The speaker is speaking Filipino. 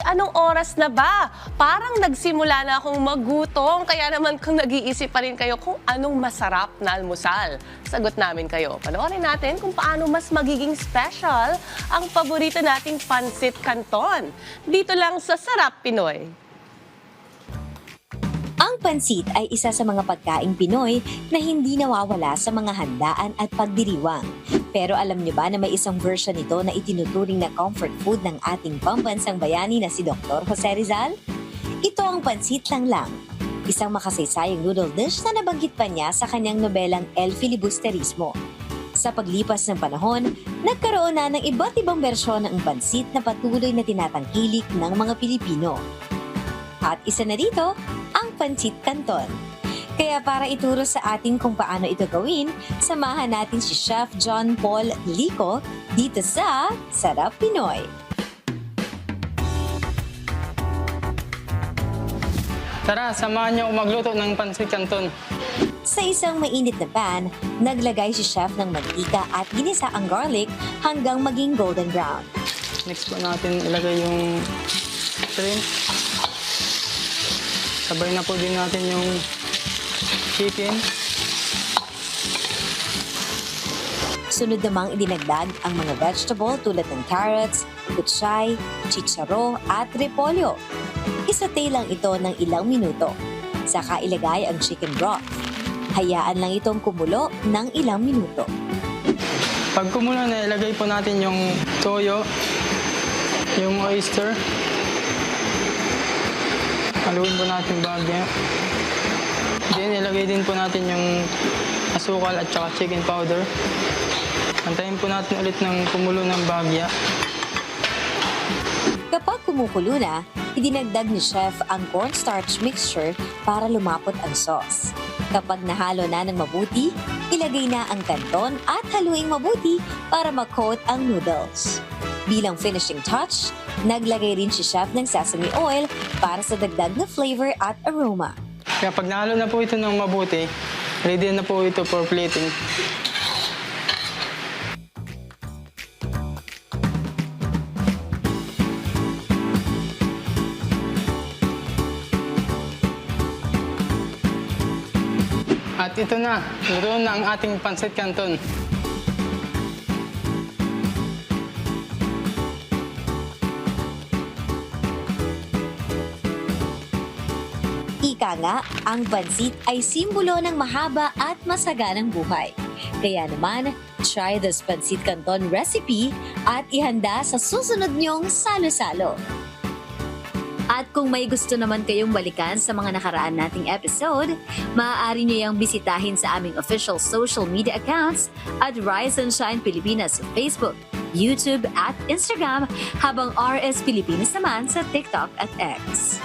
anong oras na ba? Parang nagsimula na akong magutom, kaya naman kung nag-iisip pa rin kayo kung anong masarap na almusal. Sagot namin kayo. Panoorin natin kung paano mas magiging special ang paborito nating Pancit Canton. Dito lang sa Sarap Pinoy. Ang pansit ay isa sa mga pagkaing Pinoy na hindi nawawala sa mga handaan at pagdiriwang. Pero alam niyo ba na may isang version nito na itinuturing na comfort food ng ating pambansang bayani na si Dr. Jose Rizal? Ito ang pansit lang. Isang makasaysayang noodle dish na nabanggit pa niya sa kanyang nobelang El Filibusterismo. Sa paglipas ng panahon, nagkaroon na ng iba't ibang bersyon ng pansit na patuloy na tinatangkilik ng mga Pilipino. At isa na dito, ang Pancit Canton. Kaya para ituro sa atin kung paano ito gawin, samahan natin si Chef John Paul Lico dito sa Sarap Pinoy. Tara, samahan niyo magluto ng Pancit Canton. Sa isang mainit na pan, naglagay si Chef ng mantika at ginisa ang garlic hanggang maging golden brown. Next po natin ilagay yung shrimp. Sabay na po din natin yung chicken. Sunod namang idinagdag ang mga vegetable tulad ng carrots, kutsay, chicharo at repolyo. Isaute lang ito ng ilang minuto. Saka ilagay ang chicken broth. Hayaan lang itong kumulo ng ilang minuto. Pag kumulo na, ilagay po natin yung toyo, yung oyster. Haluin po natin bagya. Then, ilagay din po natin yung asukal at saka chicken powder. Antayin po natin ulit ng kumulo ng bagya. Kapag kumukulo na, idinagdag ni Chef ang cornstarch mixture para lumapot ang sauce. Kapag nahalo na ng mabuti, ilagay na ang canton at haluing mabuti para ma-coat ang noodles. Bilang finishing touch, naglagay rin si Chef ng sesame oil para sa dagdag na flavor at aroma. Kapag nahalo na po ito ng mabuti, ready na po ito for plating. At ito na, luto na ang ating Pancit Canton. Ika nga, ang pansit ay simbolo ng mahaba at masaganang buhay. Kaya naman, try this Pancit Canton recipe at ihanda sa susunod niyong salo-salo. At kung may gusto naman kayong balikan sa mga nakaraan nating episode, maaari niyo yung bisitahin sa aming official social media accounts at Rise and Shine Pilipinas sa Facebook, YouTube at Instagram, habang RS Pilipinas naman sa TikTok at X.